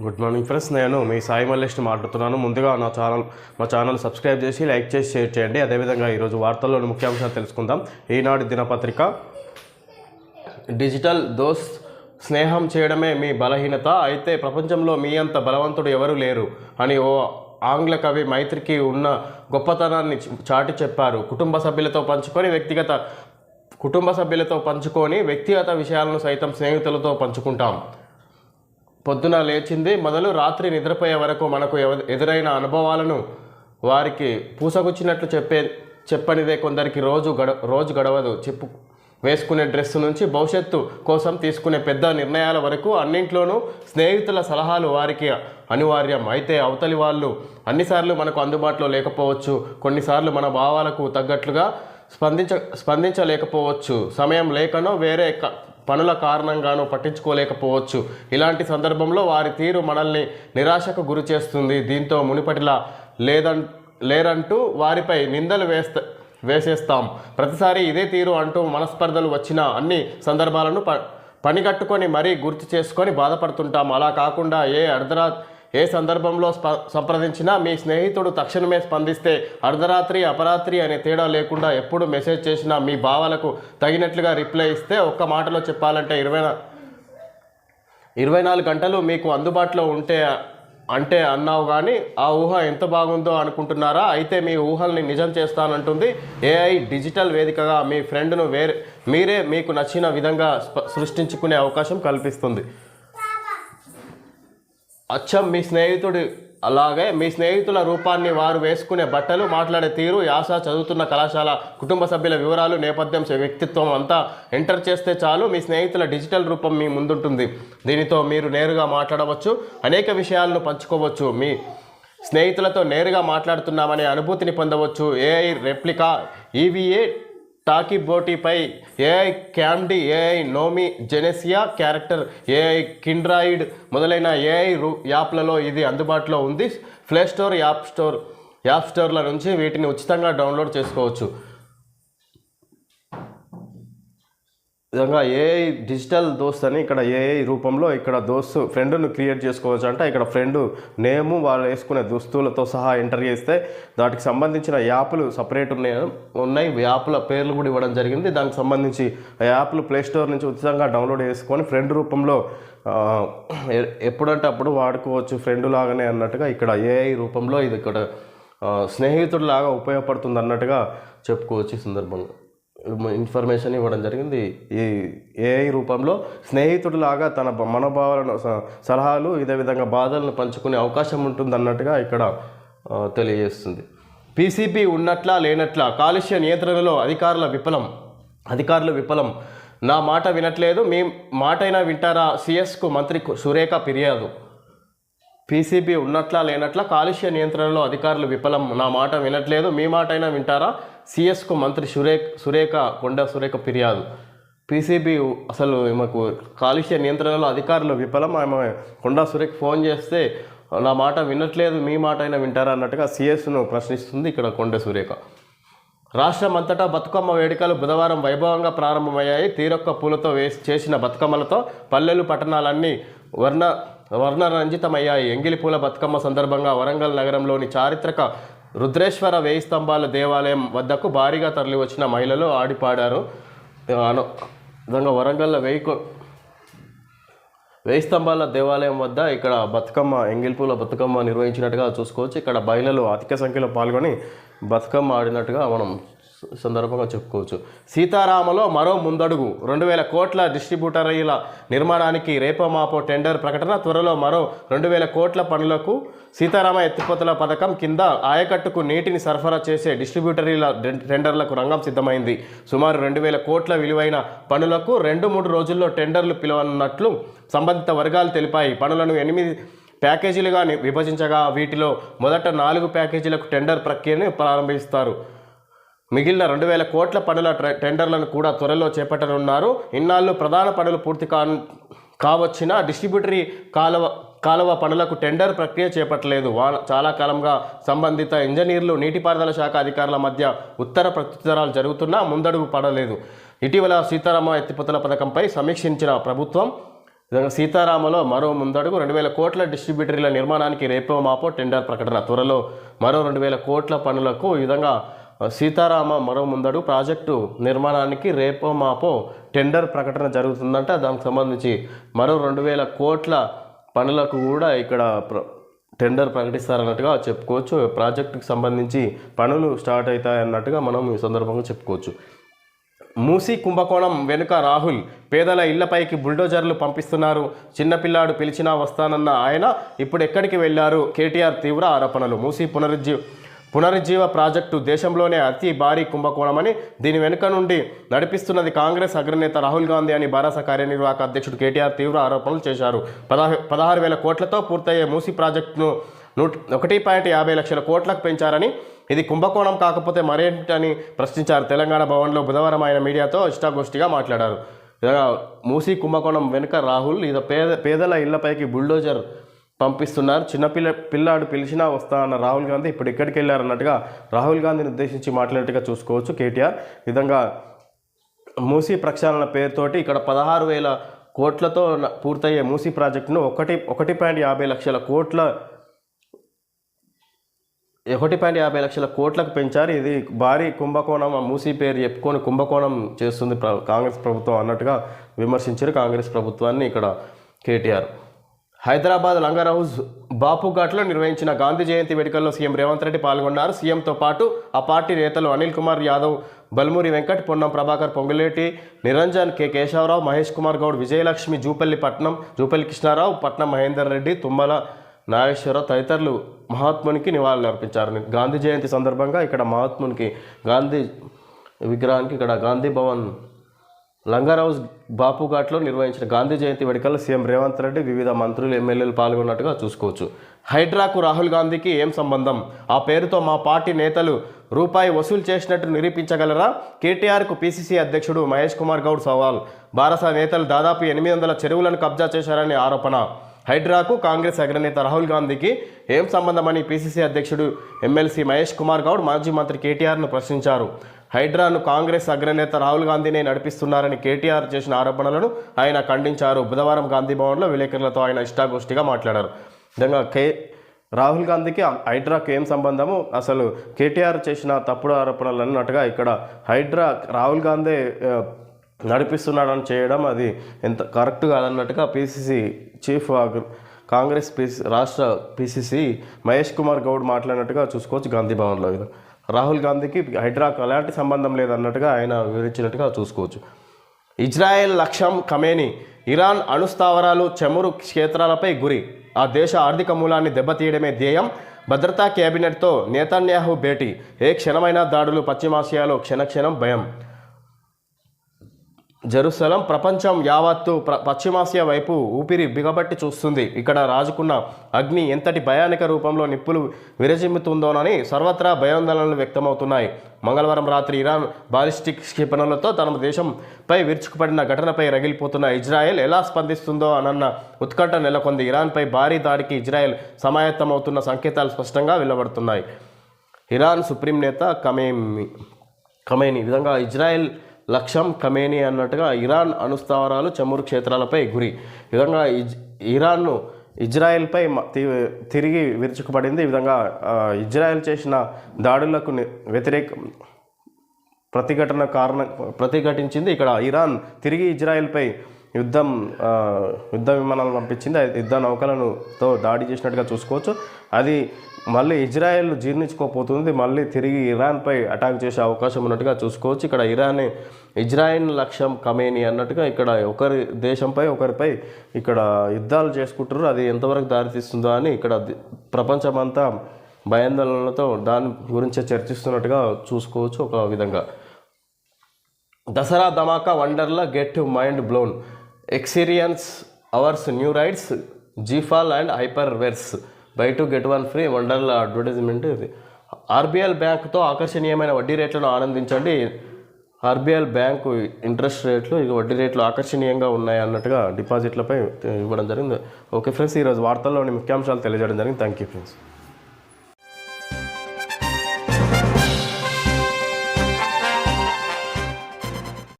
Good morning friends, నేను మీ సాయి మల్లేష్ని మాట్లాడుతున్నాను. ముందుగా మా ఛానల్ సబ్స్క్రైబ్ చేసి లైక్ చేసి షేర్ చేయండి. అదేవిధంగా ఈరోజు వార్తల్లోని ముఖ్యాంశాలు తెలుసుకుందాం. ఈనాడు దినపత్రిక, డిజిటల్ దోస్త్ స్నేహం చేయడమే మీ బలహీనత, అయితే ప్రపంచంలో మీ అంత బలవంతుడు ఎవరూ లేరు అని ఓ ఆంగ్ల కవి మైత్రికి ఉన్న గొప్పతనాన్ని చాటి చెప్పారు. కుటుంబ సభ్యులతో పంచుకొని వ్యక్తిగత విషయాలను సైతం స్నేహితులతో పంచుకుంటాం. పొద్దున లేచింది మొదలు రాత్రి నిద్రపోయే వరకు మనకు ఎదురైన అనుభవాలను వారికి పూసగుచ్చినట్లు చెప్పనిదే కొందరికి రోజు గడవదు. వేసుకునే డ్రెస్సు నుంచి భవిష్యత్తు కోసం తీసుకునే పెద్ద నిర్ణయాల వరకు అన్నింట్లోనూ స్నేహితుల సలహాలు వారికి అనివార్యం. అయితే అవతలి వాళ్ళు అన్నిసార్లు మనకు అందుబాటులో లేకపోవచ్చు, కొన్నిసార్లు మన భావాలకు తగ్గట్లుగా స్పందించలేకపోవచ్చు, సమయం లేకనో వేరే పనుల కారణంగానూ పట్టించుకోలేకపోవచ్చు. ఇలాంటి సందర్భంలో వారి తీరు మనల్ని నిరాశకు గురి చేస్తుంది. దీంతో మునిపటిలా లేరంటూ వారిపై నిందలు వేసేస్తాం. ప్రతిసారి ఇదే తీరు అంటూ మనస్పర్ధలు వచ్చిన అన్ని సందర్భాలను పనిగట్టుకొని మరీ గుర్తు చేసుకొని బాధపడుతుంటాం. అలా కాకుండా ఏ సందర్భంలో సంప్రదించినా మీ స్నేహితుడు తక్షణమే స్పందిస్తే, అర్ధరాత్రి అపరాత్రి అనే తేడా లేకుండా ఎప్పుడు మెసేజ్ చేసినా మీ భావాలకు తగినట్లుగా రిప్లై ఇస్తే, ఒక్క మాటలో చెప్పాలంటే 24 గంటలు మీకు అందుబాటులో అంటే అన్నావు కానీ ఆ ఊహ ఎంత బాగుందో అనుకుంటున్నారా? అయితే మీ ఊహల్ని నిజం చేస్తానంటుంది ఏఐ. డిజిటల్ వేదికగా మీ ఫ్రెండ్ను మీరే మీకు నచ్చిన విధంగా సృష్టించుకునే అవకాశం కల్పిస్తుంది. అచ్చం మీ స్నేహితుడి అలాగే మీ స్నేహితుల రూపాన్ని, వారు వేసుకునే బట్టలు, మాట్లాడే తీరు, యాస, చదువుతున్న కళాశాల, కుటుంబ సభ్యుల వివరాలు, నేపథ్యం, వ్యక్తిత్వం అంతా ఎంటర్ చేస్తే చాలు మీ స్నేహితుల డిజిటల్ రూపం మీ ముందుంటుంది. దీనితో మీరు నేరుగా మాట్లాడవచ్చు, అనేక విషయాలను పంచుకోవచ్చు, మీ స్నేహితులతో నేరుగా మాట్లాడుతున్నామనే అనుభూతిని పొందవచ్చు. AI Replika, EVA Talkie Botify AI Candy, AI Nomi, జెనెసియా క్యారెక్టర్, ఏఐ కిండ్రాయిడ్ మొదలైన ఏఐ యాప్లలో ఇది అందుబాటులో ఉంది. ప్లే స్టోర్, యాప్ స్టోర్ల నుంచి వీటిని ఉచితంగా డౌన్లోడ్ చేసుకోవచ్చు. విధంగా ఏఐ డిజిటల్ దోస్త్ అని ఇక్కడ ఏఐ రూపంలో ఇక్కడ ఫ్రెండ్ను క్రియేట్ చేసుకోవచ్చు అంట. ఇక్కడ ఫ్రెండ్ నేము, వాళ్ళు వేసుకునే దుస్తులతో సహా ఎంటర్ చేస్తే దానికి సంబంధించిన యాప్లు సపరేట్ ఉన్నాయి. యాప్ల పేర్లు కూడా ఇవ్వడం జరిగింది. దానికి సంబంధించి ఆ యాప్లు ప్లే స్టోర్ నుంచి ఉచితంగా డౌన్లోడ్ చేసుకొని ఫ్రెండ్ రూపంలో ఎప్పుడంటే అప్పుడు వాడుకోవచ్చు, ఫ్రెండ్ లాగానే అన్నట్టుగా ఇక్కడ ఏఐ రూపంలో ఇది ఇక్కడ స్నేహితుడిలాగా ఉపయోగపడుతుంది అన్నట్టుగా చెప్పుకోవచ్చు. ఈ సందర్భంగా ఇన్ఫర్మేషన్ ఇవ్వడం జరిగింది. ఈ ఏఐ రూపంలో స్నేహితుడిలాగా తన మనోభావాలను, సలహాలు, ఇదే విధంగా బాధలను పంచుకునే అవకాశం ఉంటుంది అన్నట్టుగా ఇక్కడ తెలియజేస్తుంది. పీసీపీ ఉన్నట్లా లేనట్లా, కాలుష్య నియంత్రణలో అధికారులు విఫలం, నా మాట వినట్లేదు, మీ మాటైనా వింటారా? సిఎస్కు మంత్రి సురేఖ ఫిర్యాదు. పీసీబీ ఉన్నట్లా లేనట్లా, కాలుష్య నియంత్రణలో అధికారులు విఫలం, నా మాట వినట్లేదు, మీ మాట అయినా వింటారా? సిఎస్కు మంత్రి కొండ సురేఖ ఫిర్యాదు. పీసీబీ అసలు మాకు కాలుష్య నియంత్రణలో అధికారులు విఫలం, ఆమె కొండా సురేఖ ఫోన్ చేస్తే నా మాట వినట్లేదు, మీ మాట అయినా వింటారా అన్నట్టుగా సిఎస్ను ప్రశ్నిస్తుంది ఇక్కడ కొండ సురేఖ. రాష్ట్రం అంతటా బతుకమ్మ వేడుకలు బుధవారం వైభవంగా ప్రారంభమయ్యాయి. తీరొక్క పూలతో చేసిన బతుకమ్మలతో పల్లెలు, పట్టణాలన్నీ వర్ణరంజితమయ్యాయి. ఎంగిలిపూల బతుకమ్మ సందర్భంగా వరంగల్ నగరంలోని చారిత్రక రుద్రేశ్వర 1000 స్తంభాల దేవాలయం వద్దకు భారీగా తరలివచ్చిన మహిళలు ఆడిపాడారు. విధంగా వరంగల్లో 1000 స్తంభాల దేవాలయం వద్ద ఇక్కడ ఎంగిలిపూల బతుకమ్మ నిర్వహించినట్టుగా చూసుకోవచ్చు. ఇక్కడ మహిళలు అధిక సంఖ్యలో పాల్గొని బతుకమ్మ ఆడినట్టుగా మనం సందర్భంగా చెప్పుకోవచ్చు. సీతారామలో మరో ముందడుగు, 2000 కోట్ల డిస్ట్రిబ్యూటరీల నిర్మాణానికి రేపమాపో టెండర్ ప్రకటన. త్వరలో మరో 2000 కోట్ల పనులకు సీతారామ ఎత్తిపోతల పథకం కింద ఆయకట్టుకు నీటిని సరఫరా చేసే డిస్ట్రిబ్యూటరీల టెండర్లకు రంగం సిద్ధమైంది. సుమారు 2000 కోట్ల విలువైన పనులకు 2-3 రోజుల్లో టెండర్లు పిలవనున్నట్లు సంబంధిత వర్గాలు తెలిపాయి. పనులను 8 ప్యాకేజీలుగా విభజించగా వీటిలో మొదట 4 ప్యాకేజీలకు టెండర్ ప్రక్రియను ప్రారంభిస్తారు. మిగిలిన 2000 కోట్ల పనుల టెండర్లను కూడా త్వరలో చేపట్టనున్నారు. ఇన్నాళ్ళు ప్రధాన పనులు పూర్తి కావచ్చిన డిస్ట్రిబ్యూటరీ కాలువ పనులకు టెండర్ ప్రక్రియ చేపట్టలేదు. చాలా కాలంగా సంబంధిత ఇంజనీర్లు, నీటిపారుదల శాఖ అధికారుల మధ్య ఉత్తర ప్రత్యుత్తరాలు జరుగుతున్నా ముందడుగు పడలేదు. ఇటీవల సీతారామ ఎత్తిపోతల పథకంపై సమీక్షించిన ప్రభుత్వం విధంగా సీతారామలో మరో ముందడుగు 2,000 కోట్ల డిస్ట్రిబ్యూటరీల నిర్మాణానికి రేపో మాపో టెండర్ ప్రకటన. త్వరలో మరో 2,000 కోట్ల పనులకు ఈ విధంగా సీతారామ మరో ముందడుగు ప్రాజెక్టు నిర్మాణానికి రేపో మాపో టెండర్ ప్రకటన జరుగుతుందంటే దానికి సంబంధించి మరో 2,000 కోట్ల పనులకు కూడా ఇక్కడ టెండర్ ప్రకటిస్తారన్నట్టుగా చెప్పుకోవచ్చు. ప్రాజెక్టుకు సంబంధించి పనులు స్టార్ట్ అవుతాయన్నట్టుగా మనం ఈ సందర్భంగా చెప్పుకోవచ్చు. మూసీ కుంభకోణం వెనుక రాహుల్, పేదల ఇళ్లపైకి బుల్డోజర్లు పంపిస్తున్నారు. చిన్నపిల్లాడు పిలిచినా వస్తానన్న ఆయన ఇప్పుడు ఎక్కడికి వెళ్లారు? కేటీఆర్ తీవ్ర ఆరోపణలు. మూసీ పునరుజ్జీవ ప్రాజెక్టు దేశంలోనే అతి భారీ కుంభకోణమని, దీని వెనుక నుండి నడిపిస్తున్నది కాంగ్రెస్ అగ్రనేత రాహుల్ గాంధీ అని భారత కార్యనిర్వాహక అధ్యక్షుడు కేటీఆర్ తీవ్ర ఆరోపణలు చేశారు. 16,000 కోట్లతో పూర్తయ్యే మూసీ ప్రాజెక్టును 1.50 లక్షల కోట్లకు పెంచారని, ఇది కుంభకోణం కాకపోతే మరేంటని ప్రశ్నించారు. తెలంగాణ భవన్లో బుధవారం ఆయన మీడియాతో ఇష్టాగోష్ఠిగా మాట్లాడారు. మూసీ కుంభకోణం వెనుక రాహుల్, ఇది పేదల ఇళ్లపైకి బుల్డోజర్ పంపిస్తున్నారు. పిల్లాడు పిలిచినా వస్తా అన్న రాహుల్ గాంధీ ఇప్పుడు ఎక్కడికి వెళ్ళారన్నట్టుగా రాహుల్ గాంధీని ఉద్దేశించి మాట్లాడినట్టుగా చూసుకోవచ్చు కేటీఆర్. విధంగా మూసీ ప్రక్షాళన పేరుతోటి ఇక్కడ 16,000 కోట్లతో పూర్తయ్యే మూసీ ప్రాజెక్టును 1.50 లక్షల కోట్లకు పెంచారు. ఇది భారీ కుంభకోణం, మూసీ పేరు చెప్పుకొని కుంభకోణం చేస్తుంది కాంగ్రెస్ ప్రభుత్వం అన్నట్టుగా విమర్శించారు కాంగ్రెస్ ప్రభుత్వాన్ని ఇక్కడ కేటీఆర్. హైదరాబాద్ లంగర్ హౌస్ బాపుఘాట్లో నిర్వహించిన గాంధీ జయంతి వేడుకల్లో సీఎం రేవంత్ రెడ్డి పాల్గొన్నారు. సీఎంతో పాటు ఆ పార్టీ నేతలు అనిల్ కుమార్ యాదవ్, బల్మూరి వెంకట్, పొన్నం ప్రభాకర్, పొంగులేటి నిరంజన్, కె కేశవరావు, మహేష్ కుమార్ గౌడ్, విజయలక్ష్మి, జూపల్లి కృష్ణారావు, పట్నం మహేందర్ రెడ్డి, తుమ్మల నాగేశ్వరరావు తదితరులు మహాత్మునికి నివాళులు అర్పించారు. గాంధీ జయంతి సందర్భంగా ఇక్కడ మహాత్మునికి గాంధీ విగ్రహానికి ఇక్కడ గాంధీ భవన్ లంగర్ హౌస్ బాపుఘాట్లో నిర్వహించిన గాంధీ జయంతి వేడుకల్లో సీఎం రేవంత్ రెడ్డి, వివిధ మంత్రులు, ఎమ్మెల్యేలు పాల్గొన్నట్టుగా చూసుకోవచ్చు. హైడ్రాకు రాహుల్ గాంధీకి ఏం సంబంధం? ఆ పేరుతో మా పార్టీ నేతలు రూపాయి వసూలు చేసినట్టు నిరూపించగలరా? కేటీఆర్కు పీసీసీ అధ్యక్షుడు మహేష్ కుమార్ గౌడ్ సవాల్. భారత నేతలు దాదాపు 800 చెరువులను కబ్జా చేశారనే ఆరోపణ. హైడ్రాకు కాంగ్రెస్ అగ్రనేత రాహుల్ గాంధీకి ఏం సంబంధమని పీసీసీ అధ్యక్షుడు ఎమ్మెల్సీ మహేష్ కుమార్ గౌడ్ మాజీ మంత్రి కేటీఆర్ను ప్రశ్నించారు. హైడ్రాను కాంగ్రెస్ అగ్రనేత రాహుల్ గాంధీనే నడిపిస్తున్నారని కేటీఆర్ చేసిన ఆరోపణలను ఆయన ఖండించారు. బుధవారం గాంధీ భవన్లో విలేకరులతో ఆయన ఇష్టాగోష్ఠిగా మాట్లాడారు. విధంగా రాహుల్ గాంధీకి హైడ్రాకు ఏం సంబంధము, అసలు కేటీఆర్ చేసిన తప్పుడు ఆరోపణలు అన్నట్టుగా ఇక్కడ హైడ్రా రాహుల్ గాంధీ నడిపిస్తున్నాడని చేయడం అది ఎంత కరెక్ట్ కాదన్నట్టుగా పీసీసీ చీఫ్ కాంగ్రెస్ రాష్ట్ర పీసీసీ మహేష్ కుమార్ గౌడ్ మాట్లాడినట్టుగా చూసుకోవచ్చు గాంధీ భవన్లో. రాహుల్ గాంధీకి హైడ్రాకు ఎలాంటి సంబంధం లేదన్నట్టుగా ఆయన వివరించినట్టుగా చూసుకోవచ్చు. ఇజ్రాయెల్ లక్ష్యం ఖమేనీ, ఇరాన్ అణుస్థావరాలు, చమురు క్షేత్రాలపై గురి, ఆ దేశ ఆర్థిక మూలాన్ని దెబ్బతీయడమే ధ్యేయం. భద్రతా కేబినెట్తో నేతన్యాహు భేటీ, ఏ క్షణమైన దాడులు, పశ్చిమాసియాలో క్షణక్షణం భయం. జెరూసలం ప్రపంచం యావత్తు పశ్చిమాసియా వైపు ఊపిరి బిగబట్టి చూస్తుంది. ఇక్కడ రాజుకున్న అగ్ని ఎంతటి భయానక రూపంలో నిప్పులు విరజిమ్ముతుందోనని సర్వత్రా భయాందోళనలు వ్యక్తమవుతున్నాయి. మంగళవారం రాత్రి ఇరాన్ బాలిస్టిక్ క్షిపణులతో తన దేశంపై విరుచుకుపడిన ఘటనపై రగిలిపోతున్న ఇజ్రాయెల్ ఎలా స్పందిస్తుందో అనన్న ఉత్కంఠ నెలకొంది. ఇరాన్పై భారీ దాడికి ఇజ్రాయెల్ సమాయత్తమవుతున్న సంకేతాలు స్పష్టంగా వెలువడుతున్నాయి. ఇరాన్ సుప్రీం నేత ఖమేనీ విధంగా ఇజ్రాయెల్ లక్ష్యం ఖమేనీ అన్నట్టుగా ఇరాన్ అణుస్థావరాలు, చమురు క్షేత్రాలపై గురి. ఈ విధంగా ఇరాన్ను ఇజ్రాయెల్పై తిరిగి విరుచుకుపడింది. ఈ విధంగా ఇజ్రాయెల్ చేసిన దాడులకు ప్రతిఘటించింది. ఇక్కడ ఇరాన్ తిరిగి ఇజ్రాయెల్పై యుద్ధ విమానాలను పంపించింది. యుద్ధ నౌకలతో దాడి చేసినట్టుగా చూసుకోవచ్చు. అది మళ్ళీ ఇజ్రాయెల్ జీర్ణించుకోపోతుంది, మళ్ళీ తిరిగి ఇరాన్పై అటాక్ చేసే అవకాశం ఉన్నట్టుగా చూసుకోవచ్చు. ఇక్కడ ఇజ్రాయెల్ లక్ష్యం ఖమేనీ అన్నట్టుగా ఇక్కడ ఒకరి దేశంపై ఒకరిపై ఇక్కడ యుద్ధాలు చేసుకుంటారు. అది ఎంతవరకు దారితీస్తుందో అని ఇక్కడ ప్రపంచమంతా భయాందోళనలతో దాని గురించే చర్చిస్తున్నట్టుగా చూసుకోవచ్చు. ఒక విధంగా దసరా ధమాకా Wonderla get mind blown, experience ours new rides, జీఫాల్ and Hyperverse, buy two get one free Wonderla advertisement ఇది. ఆర్బీఎల్ బ్యాంకుతో ఆకర్షణీయమైన వడ్డీ రేట్లను ఆనందించండి. ఆర్బీఎల్ బ్యాంకు ఇంట్రెస్ట్ రేట్లు వడ్డీ రేట్లు ఆకర్షణీయంగా ఉన్నాయి అన్నట్టుగా డిపాజిట్లపై ఇవ్వడం జరిగింది. ఓకే ఫ్రెండ్స్, ఈరోజు వార్తల్లోని ముఖ్యాంశాలు తెలియజేయడం జరిగింది. Thank you friends.